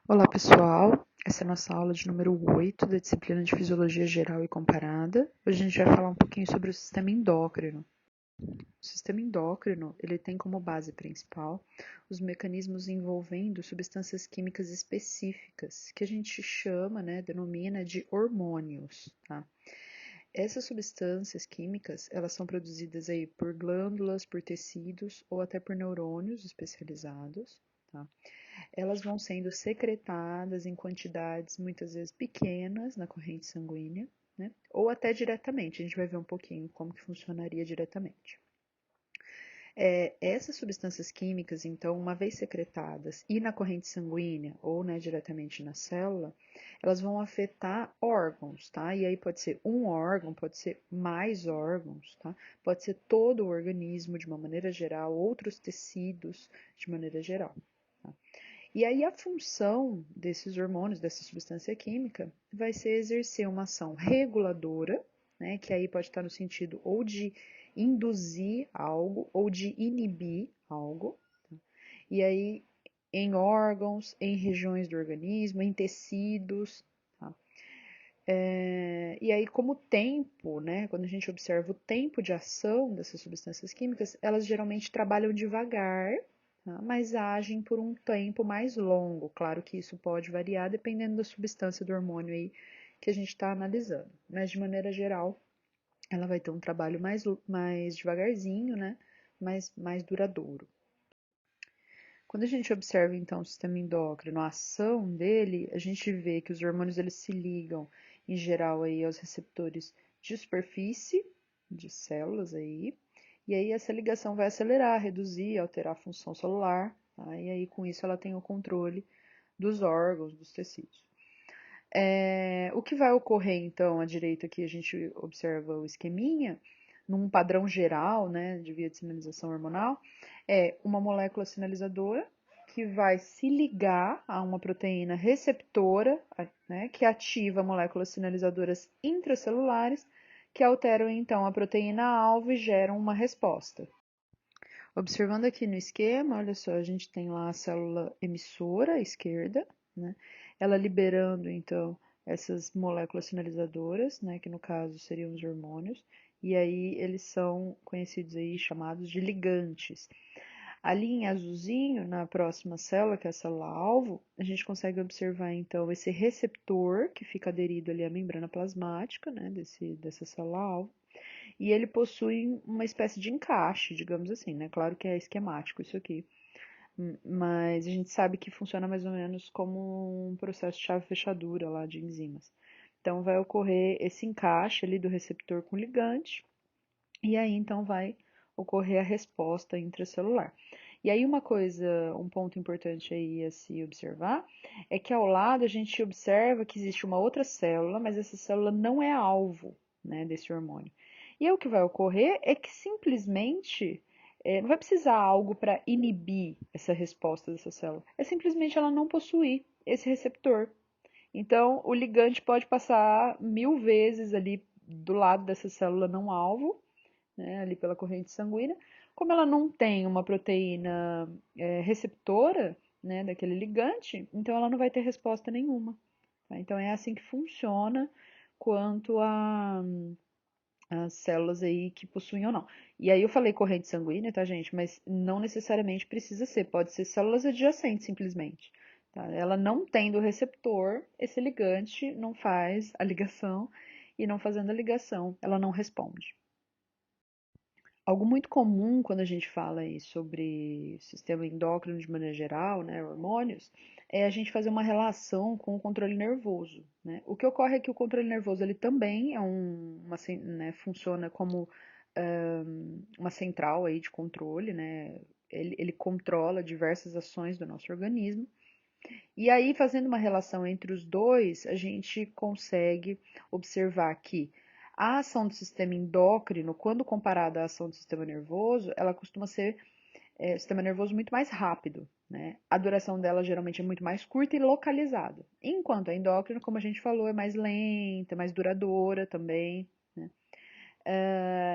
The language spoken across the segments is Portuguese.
Olá, pessoal. Essa é a nossa aula de número 8 da disciplina de Fisiologia Geral e Comparada. Hoje a gente vai falar um pouquinho sobre o sistema endócrino. O sistema endócrino, ele tem como base principal os mecanismos envolvendo substâncias químicas específicas, que a gente chama, denomina de hormônios, tá? Essas substâncias químicas, elas são produzidas aí por glândulas, por tecidos ou até por neurônios especializados, tá? Elas vão sendo secretadas em quantidades muitas vezes pequenas na corrente sanguínea, né? Ou até diretamente. A gente vai ver um pouquinho como que funcionaria diretamente. Essas substâncias químicas, então, uma vez secretadas e na corrente sanguínea ou diretamente na célula, elas vão afetar órgãos, tá? E aí pode ser um órgão, pode ser mais órgãos, tá? Pode ser todo o organismo de uma maneira geral, outros tecidos de maneira geral. Tá? E aí a função desses hormônios, dessa substância química, vai ser exercer uma ação reguladora, né, que aí pode estar no sentido ou de induzir algo ou de inibir algo. Tá? E aí em órgãos, em regiões do organismo, em tecidos. Tá? E aí, como tempo, né, quando a gente observa o tempo de ação dessas substâncias químicas, elas geralmente trabalham devagar, tá? Mas agem por um tempo mais longo. Claro que isso pode variar dependendo da substância do hormônio aí que a gente está analisando. Mas, de maneira geral, ela vai ter um trabalho mais devagarzinho, né, mais duradouro. Quando a gente observa, então, o sistema endócrino, a ação dele, a gente vê que os hormônios eles se ligam, em geral, aí, aos receptores de superfície de células aí, e aí essa ligação vai acelerar, reduzir, alterar a função celular, tá? E aí com isso ela tem o controle dos órgãos, dos tecidos. O que vai ocorrer então à direita aqui a gente observa o esqueminha, num padrão geral, né, de via de sinalização hormonal, é uma molécula sinalizadora que vai se ligar a uma proteína receptora, né, que ativa moléculas sinalizadoras intracelulares, que alteram então a proteína-alvo e geram uma resposta. Observando aqui no esquema, olha só, a gente tem lá a célula emissora à esquerda, né? Ela liberando então essas moléculas sinalizadoras, né, que no caso seriam os hormônios, e aí eles são conhecidos aí chamados de ligantes. Ali em azulzinho, na próxima célula, que é a célula-alvo, a gente consegue observar então esse receptor que fica aderido ali à membrana plasmática, né, dessa célula-alvo, e ele possui uma espécie de encaixe, digamos assim, né? Claro que é esquemático isso aqui, mas a gente sabe que funciona mais ou menos como um processo de chave-fechadura lá de enzimas. Então vai ocorrer esse encaixe ali do receptor com ligante, e aí então vai ocorrer a resposta intracelular. E aí uma coisa, um ponto importante aí a se observar, é que ao lado a gente observa que existe uma outra célula, mas essa célula não é alvo, né, desse hormônio. E aí o que vai ocorrer é que simplesmente não vai precisar algo para inibir essa resposta dessa célula. É simplesmente ela não possuir esse receptor. Então, o ligante pode passar 1000 vezes ali do lado dessa célula não alvo, né, ali pela corrente sanguínea. Como ela não tem uma proteína receptora, né, daquele ligante, então ela não vai ter resposta nenhuma. Tá? Então é assim que funciona quanto as células aí que possuem ou não. E aí eu falei corrente sanguínea, tá, gente? Mas não necessariamente precisa ser, pode ser células adjacentes simplesmente. Tá? Ela não tendo o receptor, esse ligante não faz a ligação, e não fazendo a ligação, ela não responde. Algo muito comum quando a gente fala aí sobre sistema endócrino de maneira geral, né, hormônios, é a gente fazer uma relação com o controle nervoso, né? O que ocorre é que o controle nervoso ele também é né, funciona como uma central aí de controle, né? Ele controla diversas ações do nosso organismo. E aí, fazendo uma relação entre os dois, a gente consegue observar que a ação do sistema endócrino, quando comparada à ação do sistema nervoso, ela costuma ser o sistema nervoso muito mais rápido, né? A duração dela geralmente é muito mais curta e localizada. Enquanto a endócrina, como a gente falou, é mais lenta, mais duradoura também, né?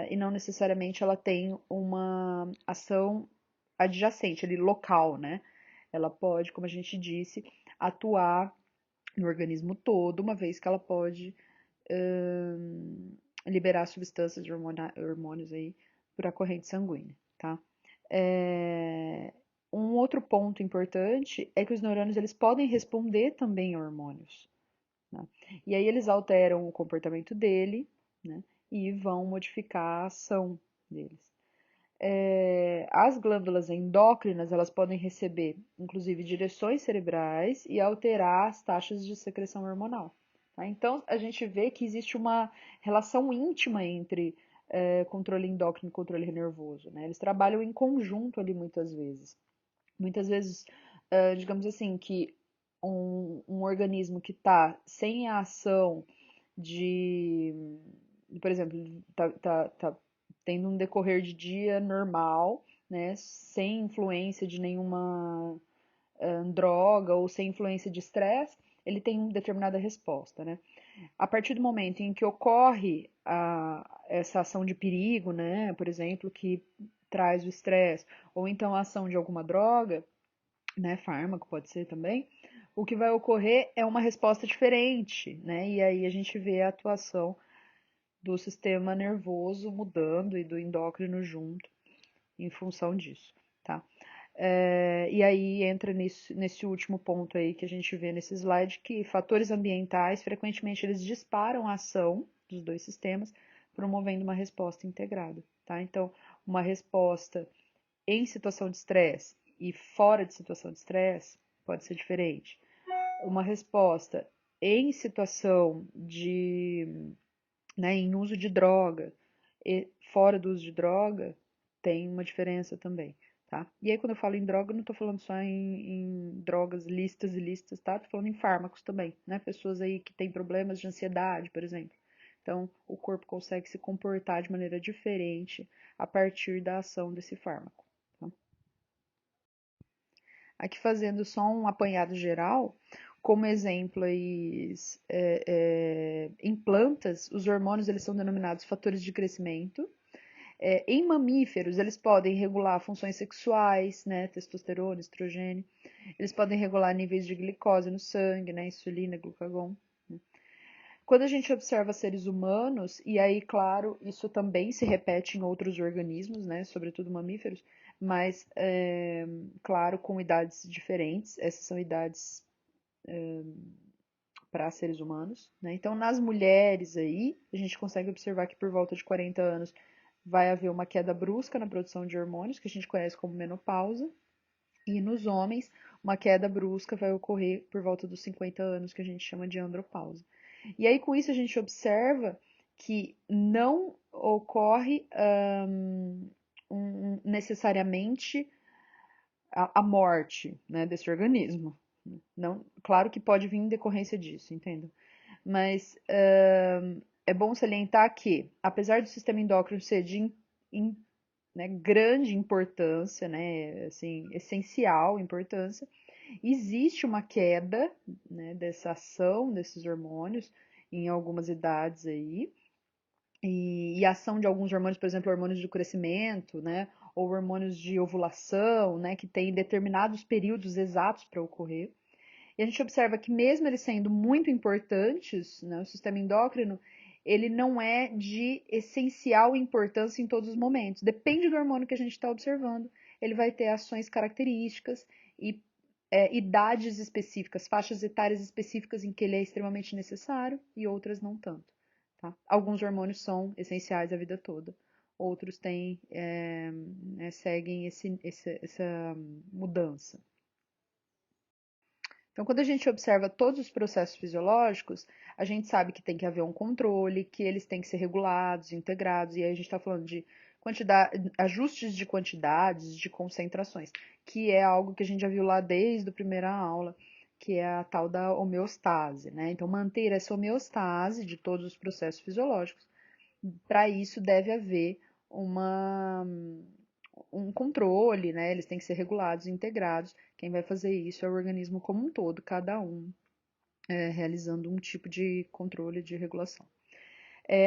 E não necessariamente ela tem uma ação adjacente, ali, local, né? Ela pode, como a gente disse, atuar no organismo todo, uma vez que ela pode liberar substâncias de hormônios aí por a corrente sanguínea, tá? Um outro ponto importante é que os neurônios eles podem responder também a hormônios, né? E aí eles alteram o comportamento dele, né? E vão modificar a ação deles. As glândulas endócrinas elas podem receber, inclusive, direções cerebrais e alterar as taxas de secreção hormonal. Tá? Então, a gente vê que existe uma relação íntima entre controle endócrino e controle nervoso. Né? Eles trabalham em conjunto ali muitas vezes. Muitas vezes, digamos assim, que um organismo que está sem a ação de, por exemplo, tá tendo um decorrer de dia normal, né, sem influência de nenhuma droga ou sem influência de estresse, ele tem uma determinada resposta, né? A partir do momento em que ocorre essa ação de perigo, né, por exemplo, que traz o estresse, ou então a ação de alguma droga, né, fármaco pode ser também, o que vai ocorrer é uma resposta diferente, né? E aí a gente vê a atuação do sistema nervoso mudando e do endócrino junto em função disso, tá? E aí entra nesse último ponto aí que a gente vê nesse slide, que fatores ambientais, frequentemente eles disparam a ação dos dois sistemas, promovendo uma resposta integrada, tá? Então, uma resposta em situação de estresse e fora de situação de estresse pode ser diferente. Uma resposta em situação de, né, em uso de droga e fora do uso de droga tem uma diferença também, tá? E aí quando eu falo em droga, eu não tô falando só em drogas listas e listas, tá? Tô falando em fármacos também, né? Pessoas aí que têm problemas de ansiedade, por exemplo. Então, o corpo consegue se comportar de maneira diferente a partir da ação desse fármaco. Tá? Aqui fazendo só um apanhado geral, como exemplo aí, em plantas, os hormônios eles são denominados fatores de crescimento. Em mamíferos, eles podem regular funções sexuais, né, testosterona, estrogênio. Eles podem regular níveis de glicose no sangue, né, insulina, glucagon. Quando a gente observa seres humanos, e aí, claro, isso também se repete em outros organismos, né, sobretudo mamíferos, mas, claro, com idades diferentes. Essas são idades para seres humanos, né? Então, nas mulheres aí, a gente consegue observar que por volta de 40 anos vai haver uma queda brusca na produção de hormônios, que a gente conhece como menopausa, e nos homens, uma queda brusca vai ocorrer por volta dos 50 anos, que a gente chama de andropausa. E aí, com isso, a gente observa que não ocorre necessariamente a morte, né, desse organismo. Não, claro que pode vir em decorrência disso, entenda. Mas é bom salientar que, apesar do sistema endócrino ser de né, grande importância, né, assim, essencial importância, existe uma queda, né, dessa ação desses hormônios em algumas idades aí, e a ação de alguns hormônios, por exemplo, hormônios do crescimento, né, ou hormônios de ovulação, né, que tem determinados períodos exatos para ocorrer. E a gente observa que mesmo eles sendo muito importantes, né, o sistema endócrino, ele não é de essencial importância em todos os momentos. Depende do hormônio que a gente está observando. Ele vai ter ações características e idades específicas, faixas etárias específicas em que ele é extremamente necessário e outras não tanto. Tá? Alguns hormônios são essenciais a vida toda. Outros seguem essa mudança. Então, quando a gente observa todos os processos fisiológicos, a gente sabe que tem que haver um controle, que eles têm que ser regulados, integrados, e aí a gente está falando de ajustes de quantidades, de concentrações, que é algo que a gente já viu lá desde a primeira aula, que é a tal da homeostase, né? Então, manter essa homeostase de todos os processos fisiológicos, para isso deve haver um controle, né? Eles têm que ser regulados, integrados. Quem vai fazer isso é o organismo como um todo, cada um realizando um tipo de controle de regulação.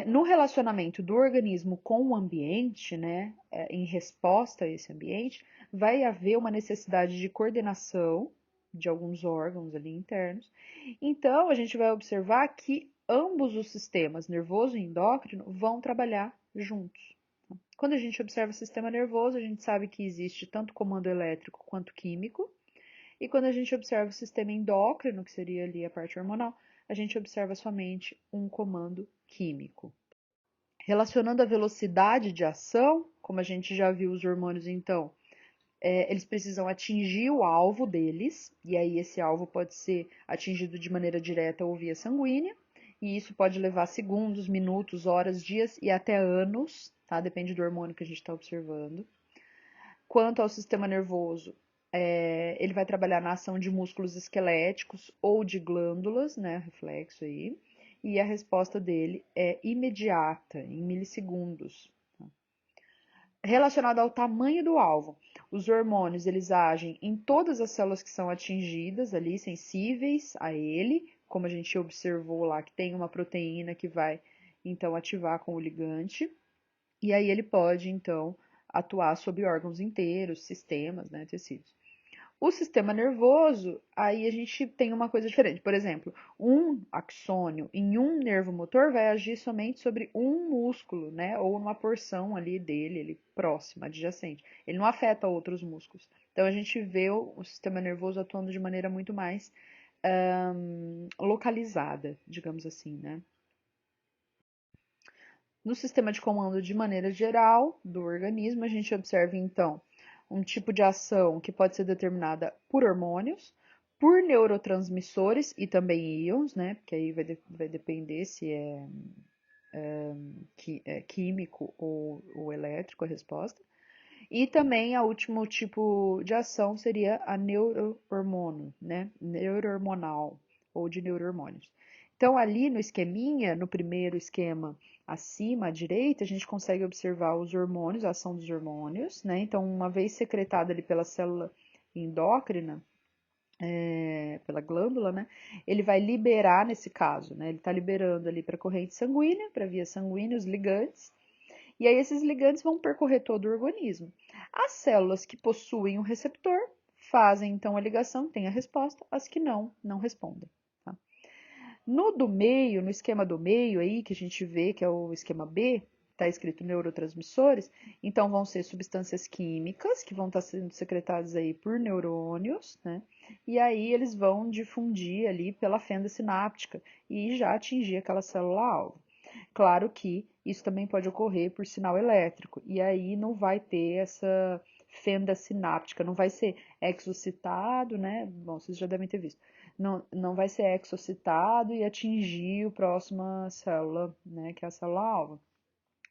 No relacionamento do organismo com o ambiente, né, em resposta a esse ambiente, vai haver uma necessidade de coordenação, de alguns órgãos ali internos. Então, a gente vai observar que ambos os sistemas, nervoso e endócrino, vão trabalhar juntos. Quando a gente observa o sistema nervoso, a gente sabe que existe tanto comando elétrico quanto químico. E quando a gente observa o sistema endócrino, que seria ali a parte hormonal, a gente observa somente um comando químico. Relacionando a velocidade de ação, como a gente já viu os hormônios, então, eles precisam atingir o alvo deles, e aí esse alvo pode ser atingido de maneira direta ou via sanguínea, e isso pode levar segundos, minutos, horas, dias e até anos, tá? Depende do hormônio que a gente está observando. Quanto ao sistema nervoso, ele vai trabalhar na ação de músculos esqueléticos ou de glândulas, né? Reflexo aí. E a resposta dele é imediata, em milissegundos. Relacionado ao tamanho do alvo, os hormônios eles agem em todas as células que são atingidas ali, sensíveis a ele, como a gente observou lá que tem uma proteína que vai então ativar com o ligante, e aí ele pode então atuar sobre órgãos inteiros, sistemas, né, tecidos. O sistema nervoso, aí a gente tem uma coisa diferente. Por exemplo, um axônio em um nervo motor vai agir somente sobre um músculo, né? Ou uma porção ali dele, ele próxima, adjacente. Ele não afeta outros músculos. Então a gente vê o sistema nervoso atuando de maneira muito mais localizada, digamos assim, né? No sistema de comando de maneira geral do organismo, a gente observa então um tipo de ação que pode ser determinada por hormônios, por neurotransmissores e também íons, né? Porque aí vai depender se é químico ou elétrico a resposta. E também o último tipo de ação seria a neurohormônio, né? Neurohormonal ou de neurohormônios. Então, ali no esqueminha, no primeiro esquema acima à direita, a gente consegue observar os hormônios, a ação dos hormônios, né? Então, uma vez secretada ali pela célula endócrina, pela glândula, né? Ele vai liberar nesse caso, né? Ele está liberando ali para a corrente sanguínea, para a via sanguínea, os ligantes, e aí esses ligantes vão percorrer todo o organismo. As células que possuem um receptor fazem então a ligação, tem a resposta, as que não respondem. Tá? No do meio, no esquema do meio aí, que a gente vê que é o esquema B, está escrito neurotransmissores, então vão ser substâncias químicas que vão estar sendo secretadas aí por neurônios, né? E aí eles vão difundir ali pela fenda sináptica e já atingir aquela célula-alvo. Claro que isso também pode ocorrer por sinal elétrico, e aí não vai ter essa fenda sináptica, não vai ser exocitado, né? Bom, vocês já devem ter visto. Não vai ser exocitado e atingir a próxima célula, né? Que é a célula-alvo.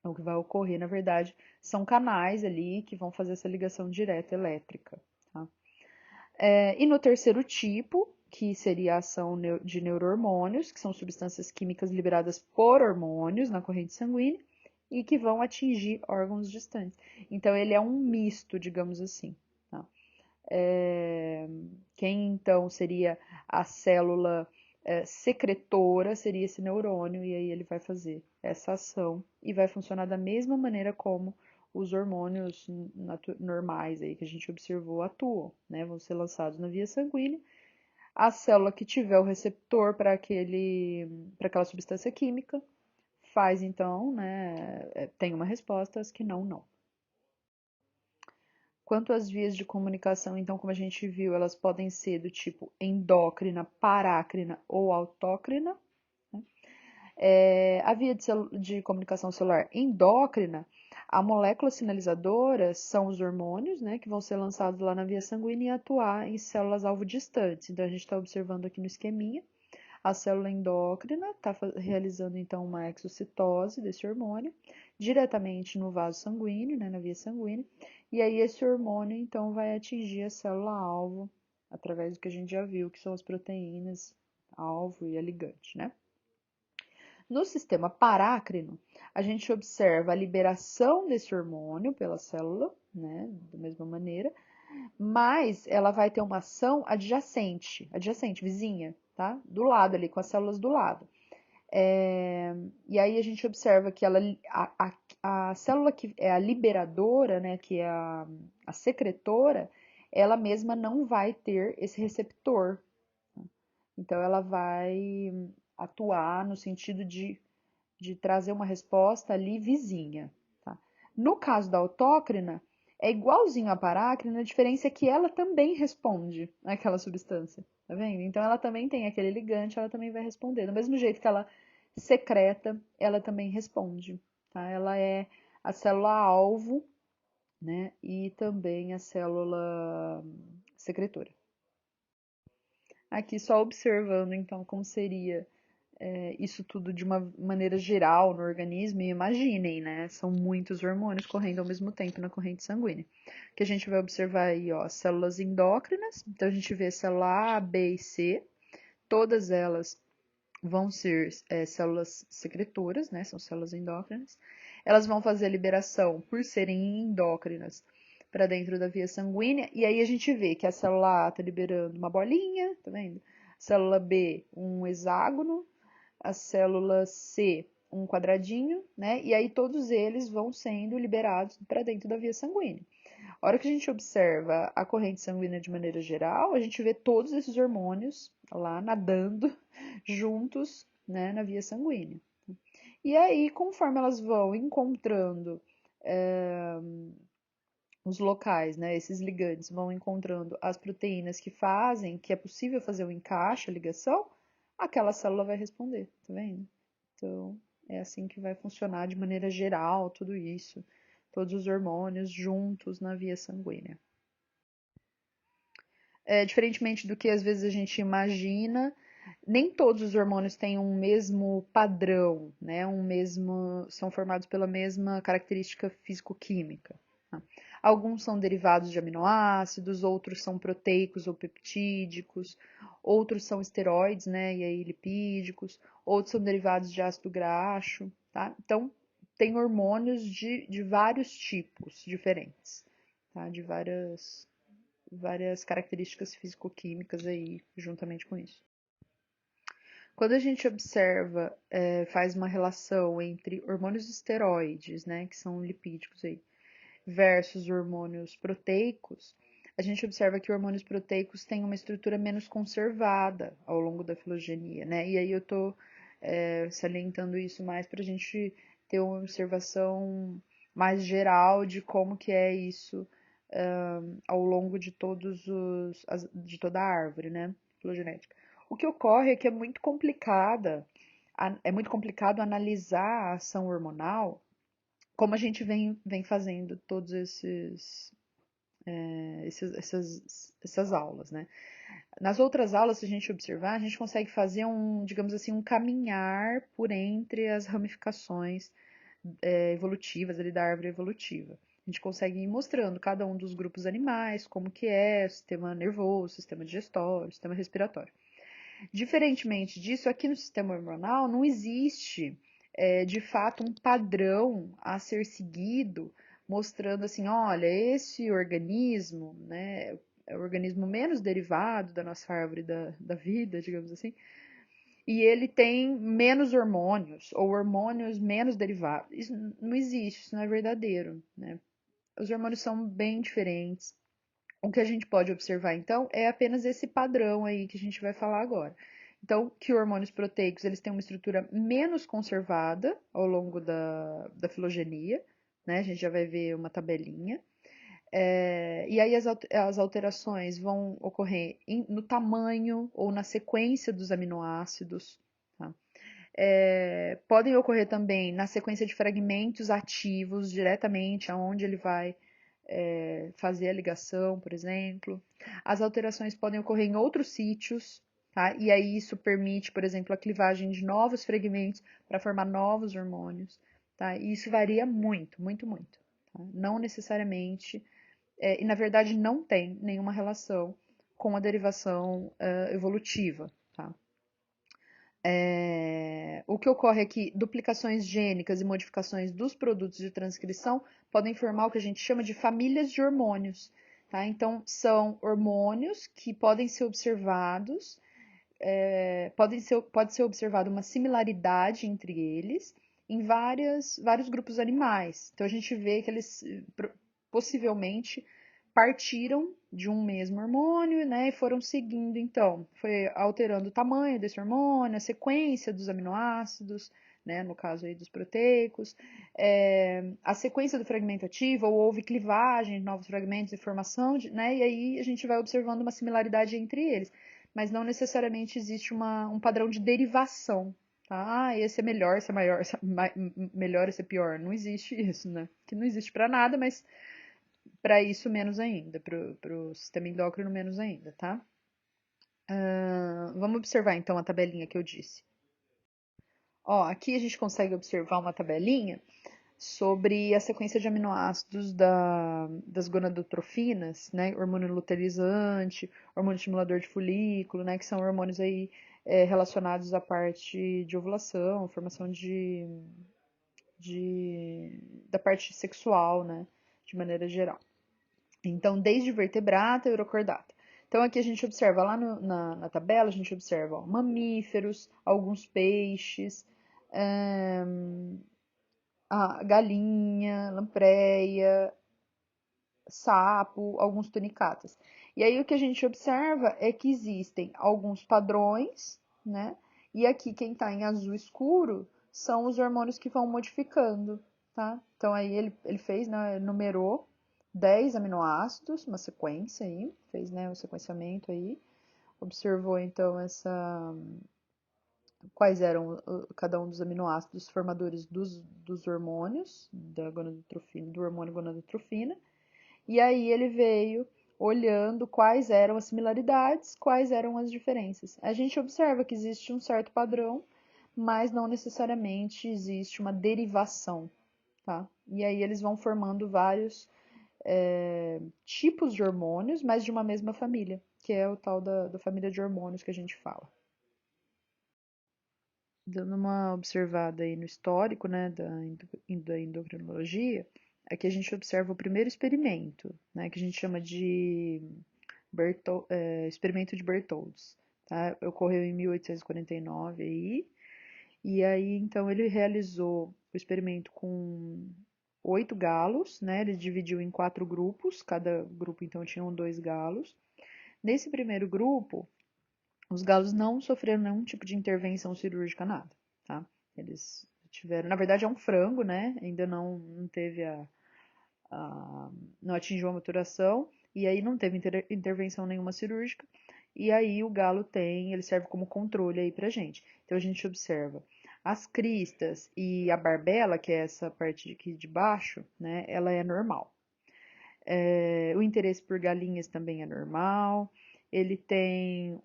O que vai ocorrer, na verdade, são canais ali que vão fazer essa ligação direta elétrica. Tá? E no terceiro tipo, que seria a ação de neurohormônios, que são substâncias químicas liberadas por hormônios na corrente sanguínea e que vão atingir órgãos distantes. Então, ele é um misto, digamos assim. Tá? Quem então seria a célula secretora seria esse neurônio, e aí ele vai fazer essa ação e vai funcionar da mesma maneira como os hormônios normais aí que a gente observou atuam, né? Vão ser lançados na via sanguínea. A célula que tiver o receptor para aquela substância química faz então, né? Tem uma resposta, as que não. Quanto às vias de comunicação, então, como a gente viu, elas podem ser do tipo endócrina, parácrina ou autócrina. Né? A via de comunicação celular endócrina, a molécula sinalizadora são os hormônios, né, que vão ser lançados lá na via sanguínea e atuar em células-alvo distantes. Então, a gente está observando aqui no esqueminha, a célula endócrina está realizando, então, uma exocitose desse hormônio diretamente no vaso sanguíneo, né, na via sanguínea, e aí esse hormônio, então, vai atingir a célula-alvo através do que a gente já viu, que são as proteínas alvo e a ligante, né? No sistema parácrino, a gente observa a liberação desse hormônio pela célula, né, da mesma maneira, mas ela vai ter uma ação adjacente, vizinha, tá? Do lado ali, com as células do lado. E aí a gente observa que a célula que é a liberadora, né, que é a secretora, ela mesma não vai ter esse receptor. Então, ela vai atuar no sentido de trazer uma resposta ali vizinha. Tá? No caso da autócrina, é igualzinho à parácrina, a diferença é que ela também responde àquela substância. Tá vendo? Então, ela também tem aquele ligante, ela também vai responder. Do mesmo jeito que ela secreta, ela também responde. Tá? Ela é a célula-alvo, né? E também a célula secretora. Aqui só observando, então, como seria isso tudo de uma maneira geral no organismo, e imaginem, né? São muitos hormônios correndo ao mesmo tempo na corrente sanguínea. Que a gente vai observar aí, ó, células endócrinas, então a gente vê célula A, B e C, todas elas vão ser células secretoras, né? São células endócrinas. Elas vão fazer a liberação, por serem endócrinas, para dentro da via sanguínea, e aí a gente vê que a célula A está liberando uma bolinha, tá vendo? Célula B, um hexágono, a célula C, um quadradinho, né? E aí todos eles vão sendo liberados para dentro da via sanguínea. A hora que a gente observa a corrente sanguínea de maneira geral, a gente vê todos esses hormônios lá nadando juntos, né, na via sanguínea. E aí, conforme elas vão encontrando os locais, né, esses ligantes vão encontrando as proteínas que fazem, que é possível fazer o encaixe, a ligação, aquela célula vai responder, tá vendo? Então, é assim que vai funcionar de maneira geral tudo isso, todos os hormônios juntos na via sanguínea. Diferentemente do que às vezes a gente imagina, nem todos os hormônios têm um mesmo padrão, né? São formados pela mesma característica físico-química. Tá? Alguns são derivados de aminoácidos, outros são proteicos ou peptídicos, outros são esteroides, né? E aí lipídicos, outros são derivados de ácido graxo, tá? Então, tem hormônios de vários tipos diferentes, tá? De várias características físico-químicas aí, juntamente com isso. Quando a gente observa, faz uma relação entre hormônios esteroides, né, que são lipídicos aí, versus hormônios proteicos, a gente observa que hormônios proteicos têm uma estrutura menos conservada ao longo da filogenia, né? E aí eu tô salientando isso mais para a gente ter uma observação mais geral de como que é isso ao longo de de toda a árvore, né, filogenética. O que ocorre é que é muito complicado analisar a ação hormonal, como a gente vem fazendo todos essas aulas, né? Nas outras aulas, se a gente observar, a gente consegue fazer digamos assim, um caminhar por entre as ramificações evolutivas ali da árvore evolutiva. A gente consegue ir mostrando cada um dos grupos animais, como que é, o sistema nervoso, sistema digestório, sistema respiratório. Diferentemente disso, aqui no sistema hormonal não existe, de fato, um padrão a ser seguido, mostrando assim, olha, esse organismo, né, é o organismo menos derivado da nossa árvore da vida, digamos assim, e ele tem menos hormônios, ou hormônios menos derivados. Isso não existe, isso não é verdadeiro, né? Os hormônios são bem diferentes. O que a gente pode observar, então, é apenas esse padrão aí que a gente vai falar agora. Então, que hormônios proteicos, eles têm uma estrutura menos conservada ao longo da filogenia, né? A gente já vai ver uma tabelinha. E aí as alterações vão ocorrer no tamanho ou na sequência dos aminoácidos, tá? Podem ocorrer também na sequência de fragmentos ativos, diretamente aonde ele vai fazer a ligação, por exemplo. As alterações podem ocorrer em outros sítios, tá? E aí isso permite, por exemplo, a clivagem de novos fragmentos para formar novos hormônios, tá? E isso varia muito, muito, muito. Tá? Não necessariamente e na verdade não tem nenhuma relação com a derivação evolutiva. Tá? O que ocorre é que duplicações gênicas e modificações dos produtos de transcrição podem formar o que a gente chama de famílias de hormônios. Tá? Então, são hormônios que podem ser observados, pode ser observada uma similaridade entre eles em vários grupos animais. Então, a gente vê que eles possivelmente partiram de um mesmo hormônio, né, e foram seguindo, então, foi alterando o tamanho desse hormônio, a sequência dos aminoácidos, né, no caso aí dos proteicos, a sequência do fragmento ativo, ou houve clivagem de novos fragmentos e formação, né, e aí a gente vai observando uma similaridade entre eles, mas não necessariamente existe um padrão de derivação, tá? Ah, esse é melhor, esse é maior, esse é melhor, esse é pior. Não existe isso, né? Que não existe para nada, mas para isso menos ainda, para o sistema endócrino menos ainda, tá? Vamos observar então a tabelinha que eu disse. Ó, aqui a gente consegue observar uma tabelinha sobre a sequência de aminoácidos das gonadotrofinas, né? Hormônio luteinizante, hormônio estimulador de folículo, né? Que são hormônios aí relacionados à parte de ovulação, formação da parte sexual, né? De maneira geral. Então, desde vertebrata e urocordata. Então, aqui a gente observa, lá na tabela, a gente observa ó, mamíferos, alguns peixes, a galinha, lampreia, sapo, alguns tunicatas. E aí o que a gente observa é que existem alguns padrões, né? E aqui quem está em azul escuro são os hormônios que vão modificando, tá? Então aí ele fez, né, ele numerou 10 aminoácidos, uma sequência aí, fez, né, o sequenciamento aí, observou então quais eram cada um dos aminoácidos formadores dos hormônios da gonadotrofina, do hormônio gonadotrofina, e aí ele veio olhando quais eram as similaridades, quais eram as diferenças. A gente observa que existe um certo padrão, mas não necessariamente existe uma derivação, tá? E aí eles vão formando vários tipos de hormônios, mas de uma mesma família, que é o tal da família de hormônios que a gente fala. Dando uma observada aí no histórico, né, da endocrinologia, aqui a gente observa o primeiro experimento, né, que a gente chama de experimento de Bertholds, tá? Ocorreu em 1849 aí, e aí então ele realizou o experimento com 8 galos, né? Ele dividiu em 4 grupos, cada grupo então tinha 2 galos. Nesse primeiro grupo, os galos não sofreram nenhum tipo de intervenção cirúrgica, nada, tá? Eles tiveram, na verdade é um frango, né? Ainda não teve não atingiu a maturação, e aí não teve intervenção nenhuma cirúrgica, e aí o galo ele serve como controle aí pra gente. Então a gente observa as cristas e a barbela, que é essa parte aqui de baixo, né? Ela é normal. O interesse por galinhas também é normal. Ele tem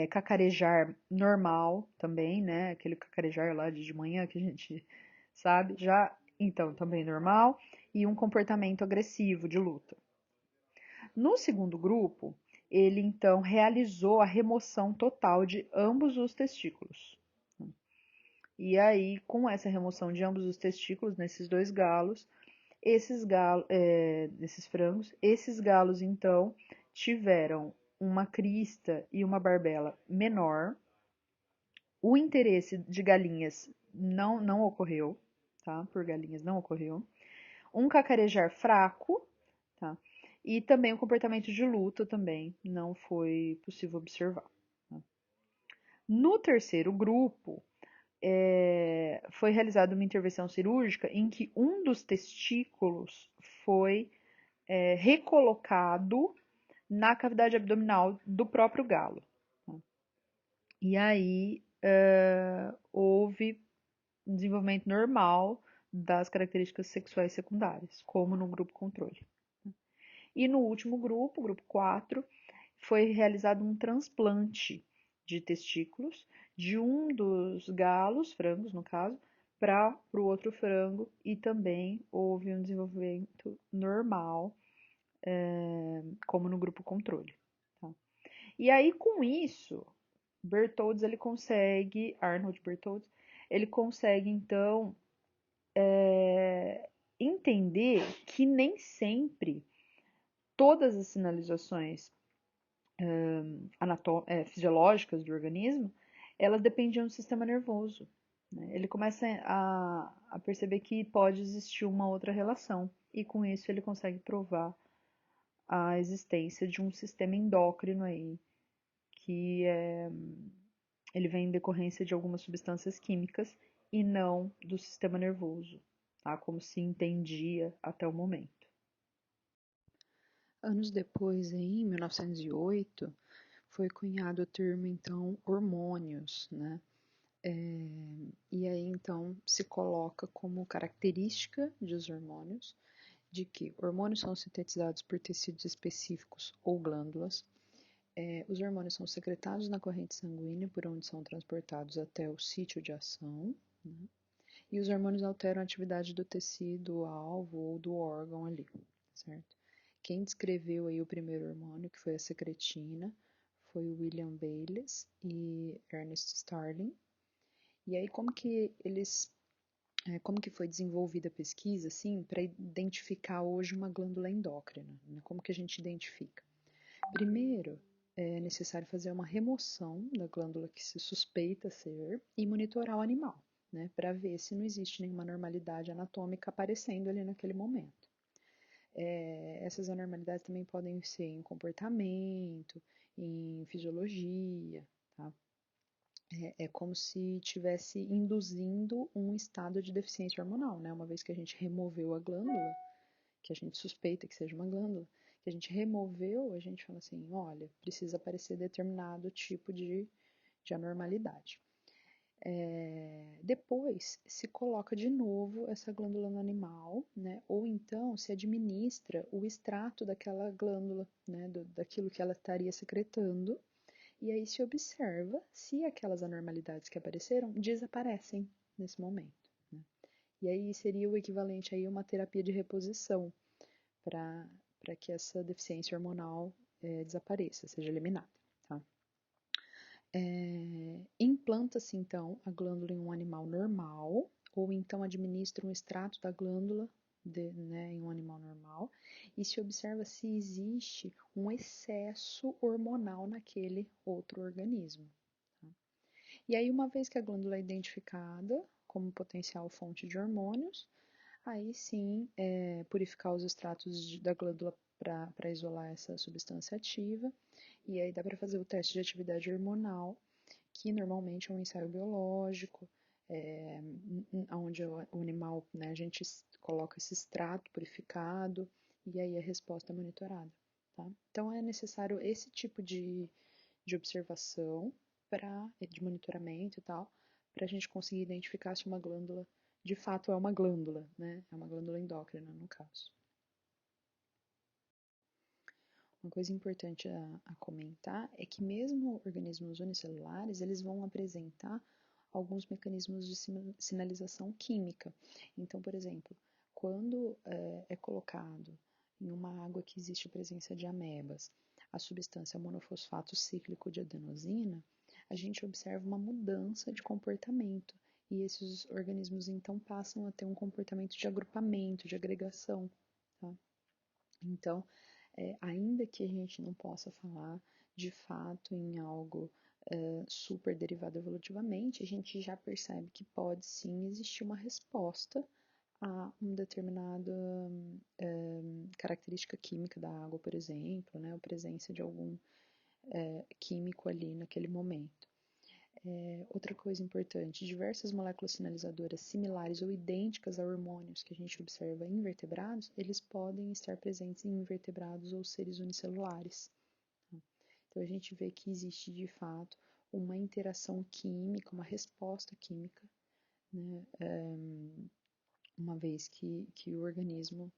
cacarejar normal também, né? Aquele cacarejar lá de manhã que a gente sabe, já então também normal, e um comportamento agressivo de luta. No segundo grupo, ele então realizou a remoção total de ambos os testículos. E aí, com essa remoção de ambos os testículos nesses 2 galos, nesses frangos, esses galos então tiveram uma crista e uma barbela menor. O interesse de galinhas não ocorreu, tá? Por galinhas não ocorreu. Um cacarejar fraco, tá? E também o comportamento de luta também não foi possível observar. Tá? No terceiro grupo, foi realizada uma intervenção cirúrgica em que um dos testículos foi recolocado na cavidade abdominal do próprio galo. Tá? E aí houve um desenvolvimento normal das características sexuais secundárias, como no grupo controle. E no último grupo, grupo 4, foi realizado um transplante de testículos de um dos galos, frangos no caso, para o outro frango, e também houve um desenvolvimento normal, como no grupo controle. Tá? E aí, com isso, Arnold Bertholds, ele consegue então entender que nem sempre todas as sinalizações fisiológicas do organismo, elas dependiam do sistema nervoso. Né? Ele começa a perceber que pode existir uma outra relação. e com isso ele consegue provar a existência de um sistema endócrino aí, que ele vem em decorrência de algumas substâncias químicas e não do sistema nervoso, tá? Como se entendia até o momento. Anos depois, em 1908, foi cunhado o termo, então, hormônios, né? E aí, então, se coloca como característica dos hormônios de que hormônios são sintetizados por tecidos específicos ou glândulas. Os hormônios são secretados na corrente sanguínea, por onde são transportados até o sítio de ação, né? E os hormônios alteram a atividade do tecido alvo ou do órgão ali, certo? Quem descreveu aí o primeiro hormônio, que foi a secretina, foi o William Bayliss e Ernest Starling. E aí como que foi desenvolvida a pesquisa, assim, para identificar hoje uma glândula endócrina, né? Como que a gente identifica? Primeiro, é necessário fazer uma remoção da glândula que se suspeita ser e monitorar o animal, né, para ver se não existe nenhuma anormalidade anatômica aparecendo ali naquele momento. Essas anormalidades também podem ser em comportamento, em fisiologia, tá? É como se estivesse induzindo um estado de deficiência hormonal, né? Uma vez que a gente removeu a glândula, que a gente suspeita que seja uma glândula, que a gente removeu, a gente fala assim, olha, precisa aparecer determinado tipo de anormalidade. Depois se coloca de novo essa glândula no animal, né? Ou então se administra o extrato daquela glândula, né? Daquilo que ela estaria secretando, e aí se observa se aquelas anormalidades que apareceram desaparecem nesse momento, né? E aí seria o equivalente aí a uma terapia de reposição para que essa deficiência hormonal desapareça, seja eliminada, tá? Implanta-se então a glândula em um animal normal, ou então administra um extrato da glândula né, em um animal normal, e se observa se existe um excesso hormonal naquele outro organismo. Tá? E aí, uma vez que a glândula é identificada como potencial fonte de hormônios, aí sim purificar os extratos da glândula para isolar essa substância ativa, e aí dá para fazer o teste de atividade hormonal, que normalmente é um ensaio biológico, onde o animal, né, a gente coloca esse extrato purificado e aí a resposta é monitorada. Tá? Então é necessário esse tipo de observação, de monitoramento e tal, para a gente conseguir identificar se uma glândula de fato é uma glândula, né? É uma glândula endócrina, no caso. Uma coisa importante a comentar é que mesmo organismos unicelulares, eles vão apresentar alguns mecanismos de sinalização química. Então, por exemplo, quando é colocado em uma água que existe a presença de amebas, a substância monofosfato cíclico de adenosina, a gente observa uma mudança de comportamento. E esses organismos então passam a ter um comportamento de agrupamento, de agregação. Tá? Então, ainda que a gente não possa falar de fato em algo super derivado evolutivamente, a gente já percebe que pode sim existir uma resposta a uma determinada característica química da água, por exemplo, né, a presença de algum químico ali naquele momento. Outra coisa importante, diversas moléculas sinalizadoras similares ou idênticas a hormônios que a gente observa em invertebrados, eles podem estar presentes em invertebrados ou seres unicelulares. Tá? Então a gente vê que existe de fato uma interação química, uma resposta química, né, uma vez que o organismo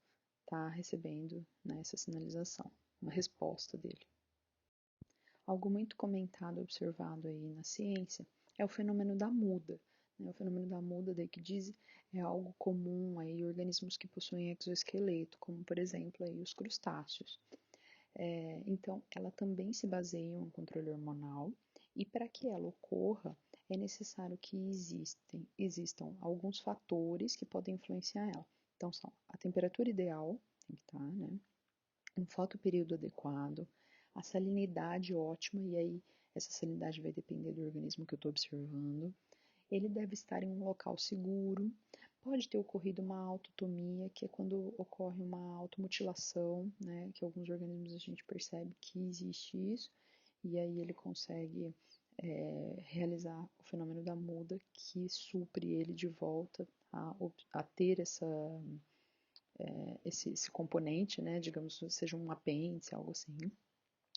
está recebendo, né, essa sinalização, uma resposta dele. Algo muito comentado, observado aí na ciência, é o fenômeno da muda. Né? O fenômeno da muda, daí que diz, é algo comum aí em organismos que possuem exoesqueleto, como por exemplo aí os crustáceos. Então, ela também se baseia em um controle hormonal, e para que ela ocorra, é necessário que existam alguns fatores que podem influenciar ela. Então, são a temperatura ideal, tem que estar, né? Um fotoperíodo adequado, a salinidade ótima, e aí essa salinidade vai depender do organismo que eu estou observando. Ele deve estar em um local seguro, Pode ter ocorrido uma autotomia, que é quando ocorre uma automutilação, né, que alguns organismos a gente percebe que existe isso, e aí ele consegue realizar o fenômeno da muda, que supre ele de volta a ter esse componente, né, digamos, seja um apêndice, algo assim,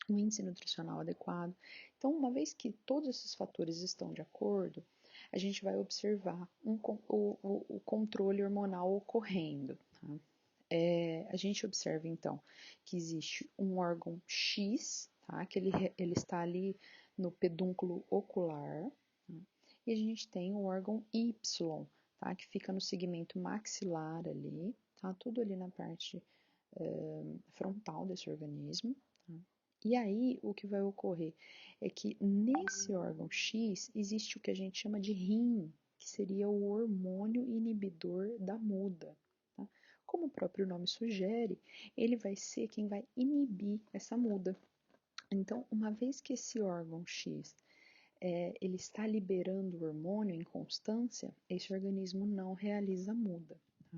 um índice nutricional adequado. Então, uma vez que todos esses fatores estão de acordo, a gente vai observar o controle hormonal ocorrendo. Tá? A gente observa, então, que existe um órgão X, tá? Que ele está ali no pedúnculo ocular, tá? E a gente tem o órgão Y, tá? Que fica no segmento maxilar ali, tá? Tudo ali na parte frontal desse organismo. Tá? E aí, o que vai ocorrer é que nesse órgão X existe o que a gente chama de rim, que seria o hormônio inibidor da muda. Tá? Como o próprio nome sugere, ele vai ser quem vai inibir essa muda. Então, uma vez que esse órgão X ele está liberando o hormônio em constância, esse organismo não realiza muda. Tá?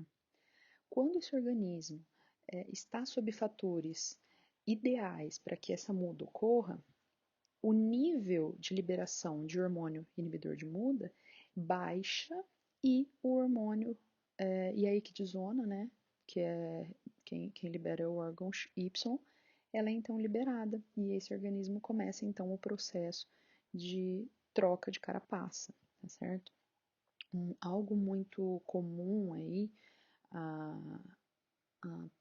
Quando esse organismo está sob fatores ideais para que essa muda ocorra, o nível de liberação de hormônio inibidor de muda baixa e o hormônio, e aí que desona, né, que é quem libera é o órgão Y, ela é então liberada e esse organismo começa então o processo de troca de carapaça, tá certo? Algo muito comum aí, a,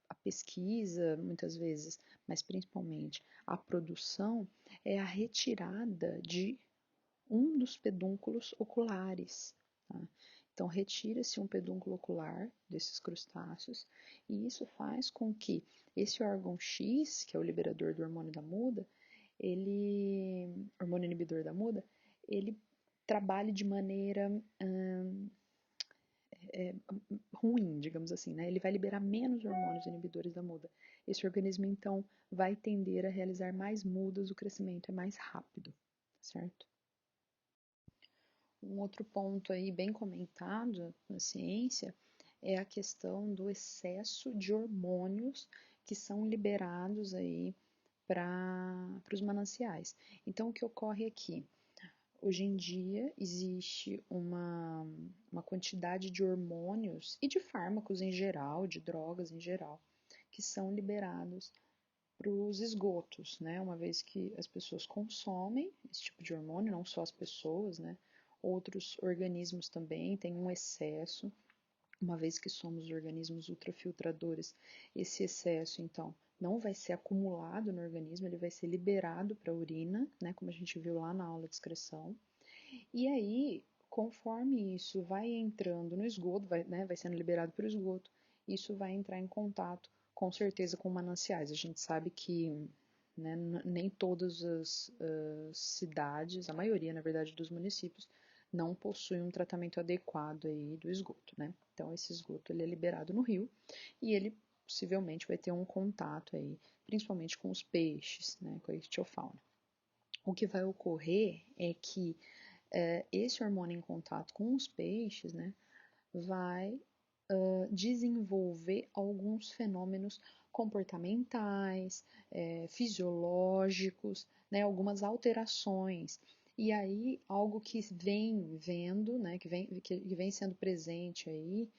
a pesquisa, muitas vezes, mas principalmente a produção, é a retirada de um dos pedúnculos oculares. Tá? Então, retira-se um pedúnculo ocular desses crustáceos, e isso faz com que esse órgão X, que é o liberador do hormônio da muda, hormônio inibidor da muda, ele trabalhe de maneira ruim, digamos assim, né? Ele vai liberar menos hormônios inibidores da muda. Esse organismo, então, vai tender a realizar mais mudas, o crescimento é mais rápido, certo? Um outro ponto aí bem comentado na ciência é a questão do excesso de hormônios que são liberados aí para os mananciais. Então, o que ocorre aqui? Hoje em dia existe uma quantidade de hormônios e de fármacos em geral, de drogas em geral, que são liberados para os esgotos, né? Uma vez que as pessoas consomem esse tipo de hormônio, não só as pessoas, né? Outros organismos também têm um excesso, uma vez que somos organismos ultrafiltradores, esse excesso, então, não vai ser acumulado no organismo, ele vai ser liberado para a urina, né? Como a gente viu lá na aula de excreção. E aí, conforme isso vai entrando no esgoto, vai sendo liberado pelo esgoto, isso vai entrar em contato, com certeza, com mananciais. A gente sabe que né, nem todas as cidades, a maioria, na verdade, dos municípios, não possuem um tratamento adequado aí do esgoto, né? Então, esse esgoto ele é liberado no rio e ele possivelmente vai ter um contato aí, principalmente com os peixes, né, com a ictiofauna. O que vai ocorrer é que esse hormônio em contato com os peixes, né, vai desenvolver alguns fenômenos comportamentais, fisiológicos, né, algumas alterações. E aí, algo que vem vendo, né, que vem sendo presente aí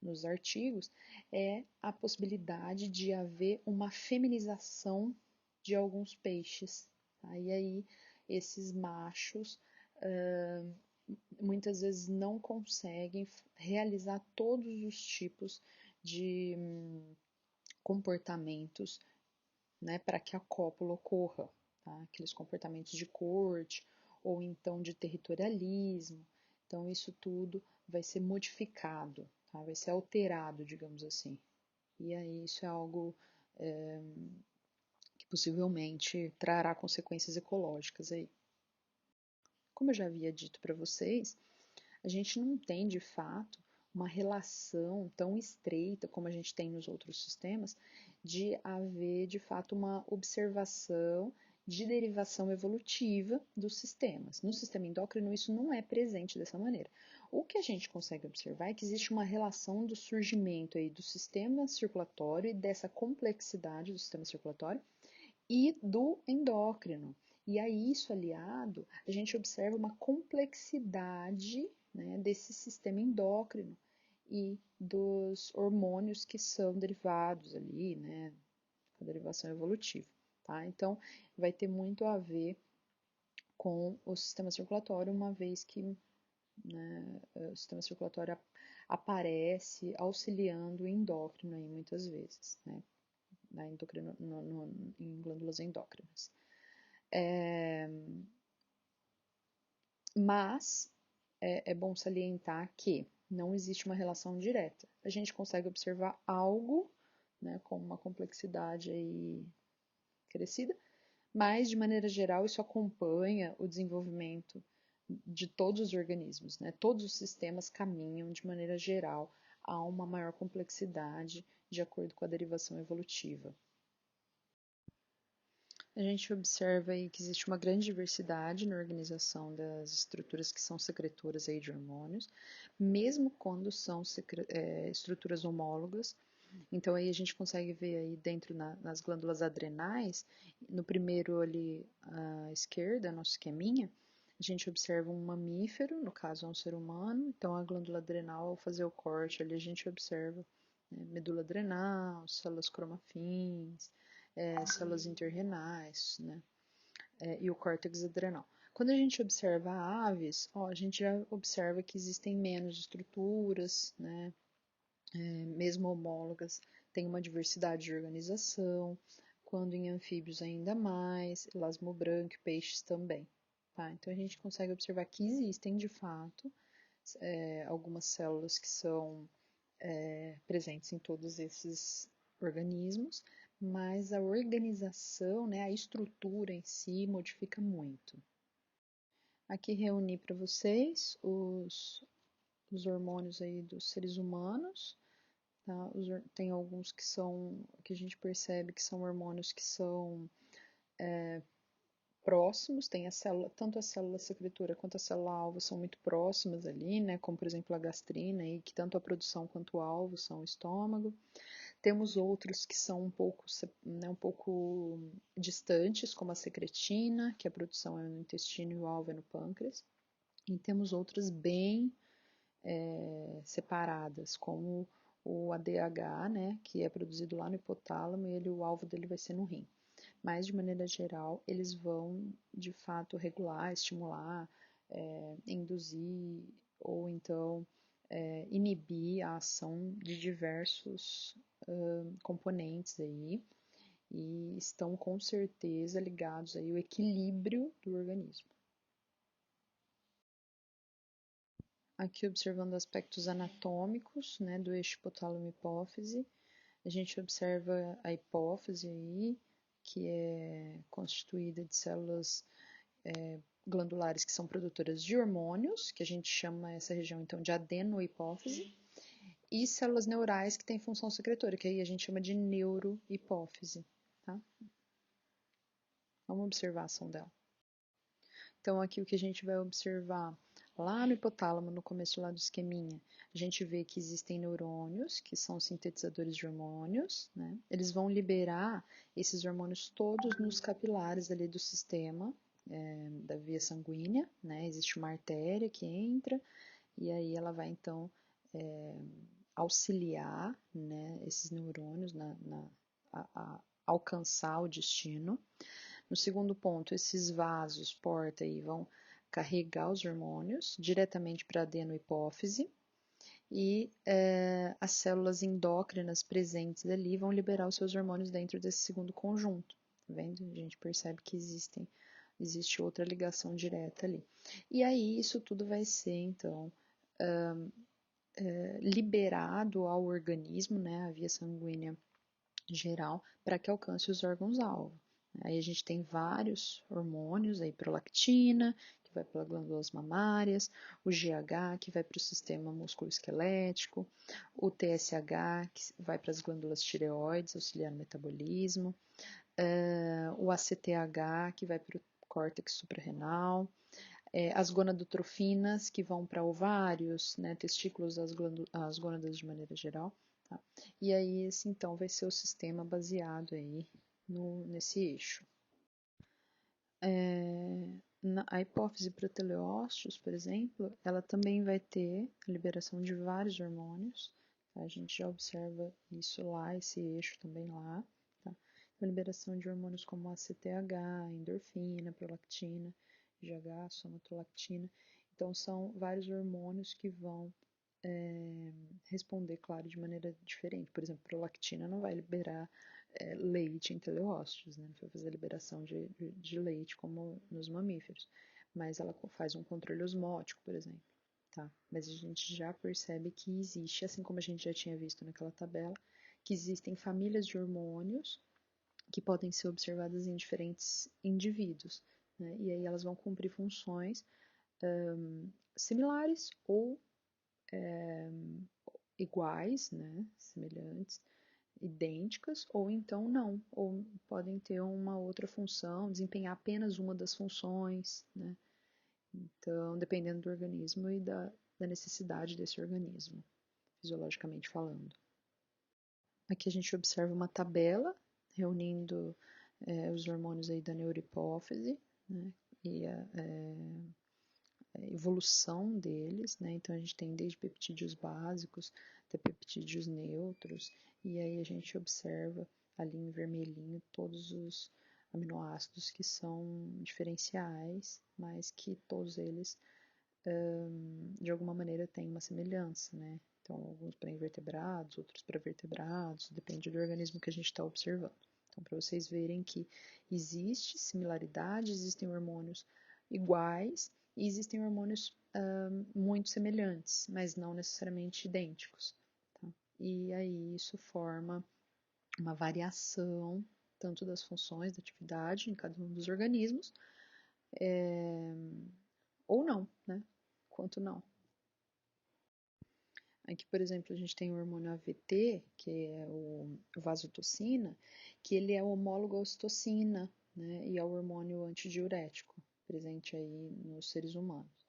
nos artigos, é a possibilidade de haver uma feminização de alguns peixes. Tá? E aí, esses machos muitas vezes não conseguem realizar todos os tipos de comportamentos, né, para que a cópula ocorra, tá? Aqueles comportamentos de corte ou então de territorialismo. Então isso tudo vai ser modificado, tá? Vai ser alterado, digamos assim. E aí isso é algo que possivelmente trará consequências ecológicas aí. Como eu já havia dito para vocês, a gente não tem de fato uma relação tão estreita como a gente tem nos outros sistemas, de haver de fato uma observação de derivação evolutiva dos sistemas. No sistema endócrino, isso não é presente dessa maneira. O que a gente consegue observar é que existe uma relação do surgimento aí do sistema circulatório e dessa complexidade do sistema circulatório e do endócrino. E aí, isso aliado, a gente observa uma complexidade, né, desse sistema endócrino e dos hormônios que são derivados ali, né, com a derivação evolutiva, tá? Então, vai ter muito a ver com o sistema circulatório, uma vez que, né, o sistema circulatório aparece auxiliando o endócrino aí muitas vezes, né, em glândulas endócrinas. Mas é bom salientar que não existe uma relação direta. A gente consegue observar algo, né, com uma complexidade aí crescida, mas de maneira geral isso acompanha o desenvolvimento de todos os organismos, né? Todos os sistemas caminham de maneira geral a uma maior complexidade de acordo com a derivação evolutiva. A gente observa aí que existe uma grande diversidade na organização das estruturas que são secretoras aí de hormônios, mesmo quando são estruturas homólogas. Então aí a gente consegue ver aí dentro nas glândulas adrenais, no primeiro ali à esquerda, nosso esqueminha, a gente observa um mamífero, no caso é um ser humano, então a glândula adrenal, ao fazer o corte ali, a gente observa, né, medula adrenal, células cromafins, células interrenais, né, e o córtex adrenal. Quando a gente observa aves, a gente já observa que existem menos estruturas, né, mesmo homólogas, tem uma diversidade de organização, quando em anfíbios ainda mais, elasmobranquio, peixes também. Tá? Então a gente consegue observar que existem de fato algumas células que são presentes em todos esses organismos, mas a organização, né, a estrutura em si modifica muito. Aqui reuni para vocês os hormônios aí dos seres humanos. Tá? Tem alguns que a gente percebe que são hormônios que são próximos, tem tanto a célula secretora quanto a célula alvo são muito próximas ali, né? Como por exemplo a gastrina, e que tanto a produção quanto o alvo são o estômago. Temos outros que são um pouco distantes, como a secretina, que a produção é no intestino e o alvo é no pâncreas. E temos outras bem separadas, como o ADH, né, que é produzido lá no hipotálamo, e o alvo dele vai ser no rim. Mas, de maneira geral, eles vão, de fato, regular, estimular, induzir, ou então inibir a ação de diversos componentes aí, e estão com certeza ligados aí ao equilíbrio do organismo. Aqui observando aspectos anatômicos, né, do eixo hipotálamo-hipófise, a gente observa a hipófise aí, que é constituída de células glandulares que são produtoras de hormônios, que a gente chama essa região então de adenohipófise, e células neurais que têm função secretora, que aí a gente chama de neurohipófise, tá? Vamos observar a ação dela. Então, aqui o que a gente vai observar lá no hipotálamo, no começo lá do esqueminha, a gente vê que existem neurônios, que são sintetizadores de hormônios, né? Eles vão liberar esses hormônios todos nos capilares ali do sistema, da via sanguínea, né? Existe uma artéria que entra, e aí ela vai, então, auxiliar, né, esses neurônios a alcançar o destino. No segundo ponto, esses vasos porta aí vão carregar os hormônios diretamente para a adenohipófise e as células endócrinas presentes ali vão liberar os seus hormônios dentro desse segundo conjunto. Tá vendo? A gente percebe que existe outra ligação direta ali. E aí isso tudo vai ser, então, liberado ao organismo, né, a via sanguínea geral, para que alcance os órgãos-alvo. Aí a gente tem vários hormônios, aí prolactina, que vai para as glândulas mamárias, o GH, que vai para o sistema musculoesquelético, o TSH, que vai para as glândulas tireoides, auxiliar no metabolismo, o ACTH, que vai para o córtex suprarrenal, As gonadotrofinas que vão para ovários, né, testículos, as gônadas de maneira geral. Tá? E aí esse então vai ser o sistema baseado aí nesse eixo. A hipófise para teleósteos, por exemplo, ela também vai ter a liberação de vários hormônios. Tá? A gente já observa isso lá, esse eixo também lá. Tá? A liberação de hormônios como ACTH, endorfina, prolactina, GH, somatolactina. Então, são vários hormônios que vão responder, claro, de maneira diferente. Por exemplo, prolactina não vai liberar leite em teleósteos, né? Não vai fazer liberação de leite como nos mamíferos, mas ela faz um controle osmótico, por exemplo. Tá? Mas a gente já percebe que existe, assim como a gente já tinha visto naquela tabela, que existem famílias de hormônios que podem ser observadas em diferentes indivíduos, né? E aí elas vão cumprir funções similares ou iguais, né? Semelhantes, idênticas, ou então não, ou podem ter uma outra função, desempenhar apenas uma das funções, né? Então, dependendo do organismo e da necessidade desse organismo, fisiologicamente falando. Aqui a gente observa uma tabela reunindo os hormônios aí da neurohipófise, né? E a evolução deles, né? Então a gente tem desde peptídeos básicos até peptídeos neutros, e aí a gente observa ali em vermelhinho todos os aminoácidos que são diferenciais, mas que todos eles de alguma maneira têm uma semelhança, né? Então, alguns para invertebrados, outros para vertebrados, depende do organismo que a gente está observando. Então, para vocês verem que existe similaridade, existem hormônios iguais e existem hormônios muito semelhantes, mas não necessariamente idênticos. Tá? E aí isso forma uma variação tanto das funções da atividade em cada um dos organismos, ou não, né? Quanto não. Aqui, por exemplo, a gente tem o hormônio AVT, que é o vasotocina, que ele é homólogo à ocitocina, né, e é o hormônio antidiurético, presente aí nos seres humanos.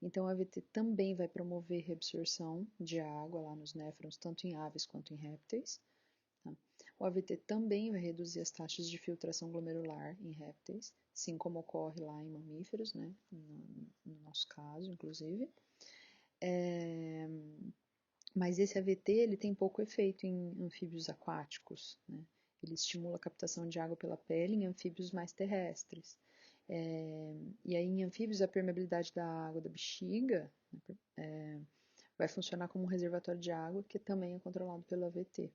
Então, o AVT também vai promover reabsorção de água lá nos néfrons, tanto em aves quanto em répteis. Tá? O AVT também vai reduzir as taxas de filtração glomerular em répteis, assim como ocorre lá em mamíferos, né, no nosso caso, inclusive. Mas esse AVT ele tem pouco efeito em anfíbios aquáticos, né? Ele estimula a captação de água pela pele em anfíbios mais terrestres. E aí em anfíbios a permeabilidade da água da bexiga vai funcionar como um reservatório de água que também é controlado pelo AVT.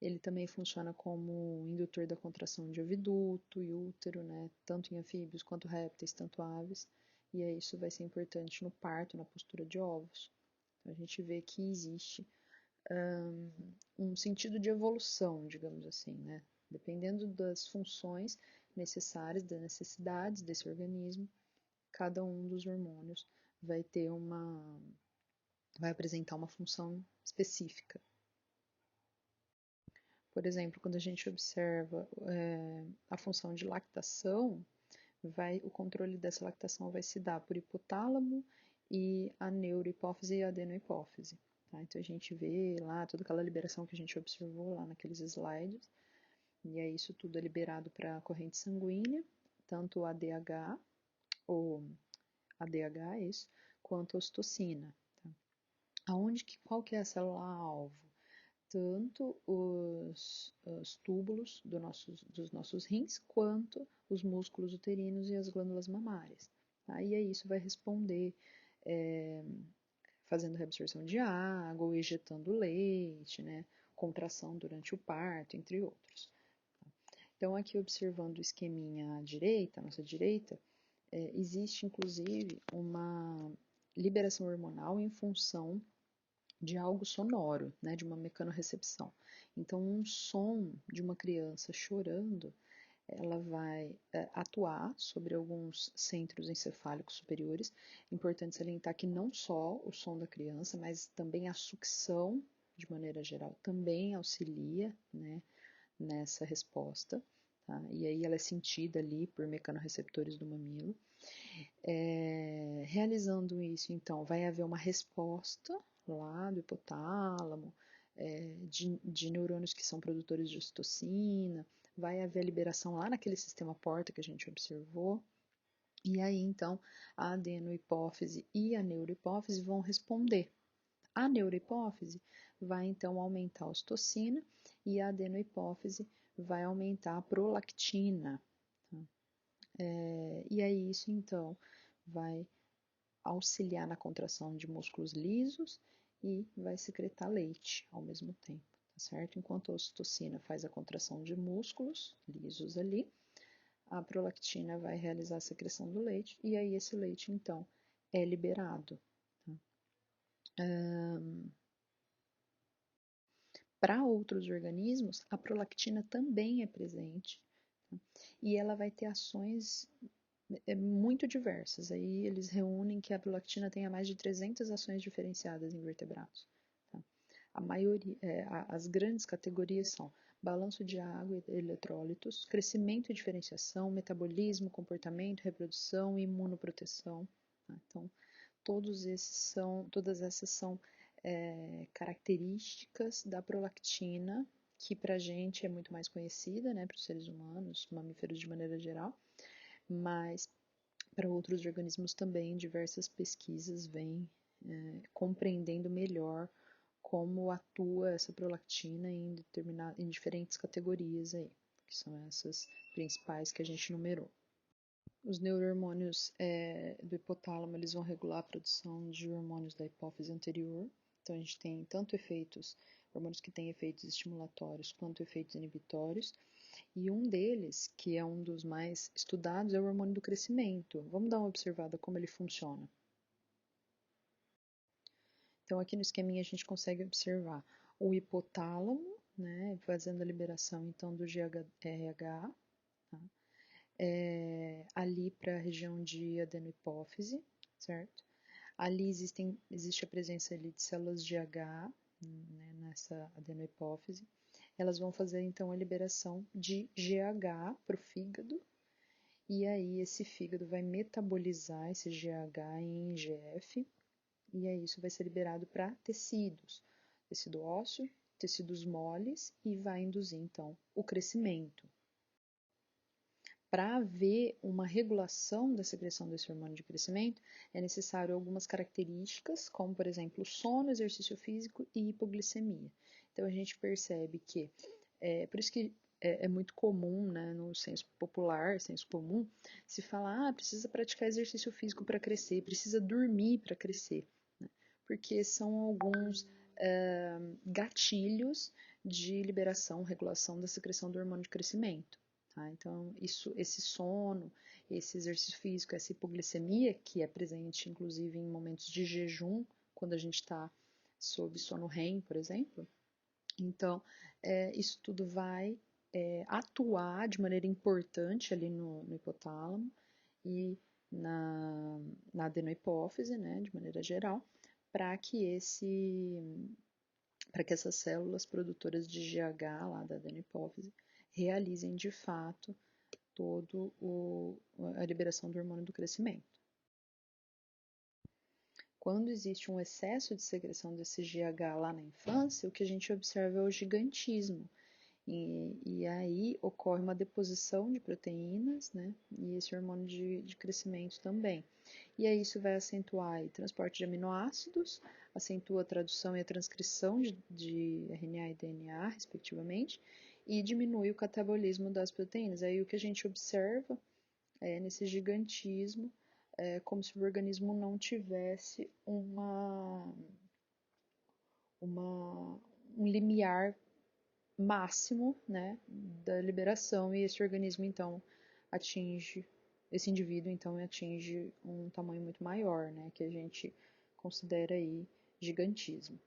Ele também funciona como indutor da contração de oviduto e útero, né? Tanto em anfíbios quanto répteis, tanto aves. E aí isso vai ser importante no parto, na postura de ovos. Então, a gente vê que existe um sentido de evolução, digamos assim, né? Dependendo das funções necessárias, das necessidades desse organismo, cada um dos hormônios vai vai apresentar uma função específica. Por exemplo, quando a gente observa a função de lactação, o controle dessa lactação vai se dar por hipotálamo e a neurohipófise e a adenohipófise. Tá? Então a gente vê lá toda aquela liberação que a gente observou lá naqueles slides, e aí isso tudo é liberado para a corrente sanguínea, tanto o ADH, ou ADH, isso, quanto a ocitocina. Tá? Qual que é a célula-alvo? Tanto os túbulos dos nossos rins, quanto os músculos uterinos e as glândulas mamárias. Tá? E aí isso vai responder fazendo reabsorção de água, ou ejetando leite, né? Contração durante o parto, entre outros. Então, aqui observando o esqueminha à direita, à nossa direita, existe inclusive uma liberação hormonal em função de algo sonoro, né, de uma mecanorrecepção. Então, um som de uma criança chorando, ela vai atuar sobre alguns centros encefálicos superiores. Importante salientar que não só o som da criança, mas também a sucção, de maneira geral, também auxilia, né, nessa resposta. tá? E aí ela é sentida ali por mecanorreceptores do mamilo. Realizando isso, então, vai haver uma resposta lá do hipotálamo, de neurônios que são produtores de ocitocina, vai haver a liberação lá naquele sistema porta que a gente observou, e aí, então, a adenohipófise e a neurohipófise vão responder. A neurohipófise vai, então, aumentar a ocitocina e a adenohipófise vai aumentar a prolactina. Tá? E aí, isso, então, vai auxiliar na contração de músculos lisos e vai secretar leite ao mesmo tempo, tá certo? Enquanto a ocitocina faz a contração de músculos lisos ali, a prolactina vai realizar a secreção do leite e aí esse leite, então, é liberado. Tá? Para outros organismos, a prolactina também é presente, tá? E ela vai ter ações muito diversas. Aí eles reúnem que a prolactina tenha mais de 300 ações diferenciadas em vertebrados. Tá? A maioria, as grandes categorias são balanço de água e eletrólitos, crescimento e diferenciação, metabolismo, comportamento, reprodução e imunoproteção. Tá? Então, todas essas são características da prolactina, que para a gente é muito mais conhecida, né, para os seres humanos, mamíferos de maneira geral, mas para outros organismos também, diversas pesquisas vêm compreendendo melhor como atua essa prolactina em diferentes categorias aí, que são essas principais que a gente numerou. Os neurohormônios do hipotálamo, eles vão regular a produção de hormônios da hipófise anterior. Então, a gente tem tanto hormônios que têm efeitos estimulatórios quanto efeitos inibitórios. E um deles, que é um dos mais estudados, é o hormônio do crescimento. Vamos dar uma observada como ele funciona. Então, aqui no esqueminha a gente consegue observar o hipotálamo, né, fazendo a liberação então do GHRH, tá? Ali para a região de adenohipófise, certo? Ali existe a presença ali de células GH, né, nessa adenohipófise. Elas vão fazer então a liberação de GH para o fígado, e aí esse fígado vai metabolizar esse GH em IGF, e aí isso vai ser liberado para tecidos, tecido ósseo, tecidos moles, e vai induzir então o crescimento. Para haver uma regulação da secreção desse hormônio de crescimento, é necessário algumas características, como por exemplo sono, exercício físico e hipoglicemia. Então a gente percebe que, por isso que é muito comum, né, no senso popular, senso comum, se falar, precisa praticar exercício físico para crescer, precisa dormir para crescer, né, porque são alguns gatilhos de liberação, regulação da secreção do hormônio de crescimento. Tá? Então, esse sono, esse exercício físico, essa hipoglicemia, que é presente inclusive em momentos de jejum, quando a gente está sob sono REM, por exemplo. Então, isso tudo vai atuar de maneira importante ali no hipotálamo e na adenohipófise, né, de maneira geral, para que essas células produtoras de GH lá da adenohipófise realizem de fato todo a liberação do hormônio do crescimento. Quando existe um excesso de secreção desse GH lá na infância, o que a gente observa é o gigantismo. E aí ocorre uma deposição de proteínas, né? E esse hormônio de crescimento também. E aí isso vai acentuar o transporte de aminoácidos, acentua a tradução e a transcrição de RNA e DNA, respectivamente, e diminui o catabolismo das proteínas. Aí o que a gente observa nesse gigantismo é como se o organismo não tivesse um limiar máximo, né, da liberação, e esse organismo então esse indivíduo então atinge um tamanho muito maior, né, que a gente considera aí gigantismo.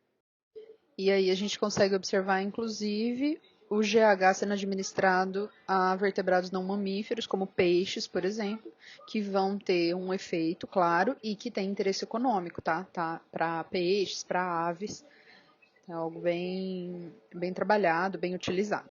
E aí a gente consegue observar, inclusive, o GH sendo administrado a vertebrados não mamíferos, como peixes, por exemplo, que vão ter um efeito, claro, e que tem interesse econômico, tá? Para peixes, para aves, é algo bem trabalhado, bem utilizado.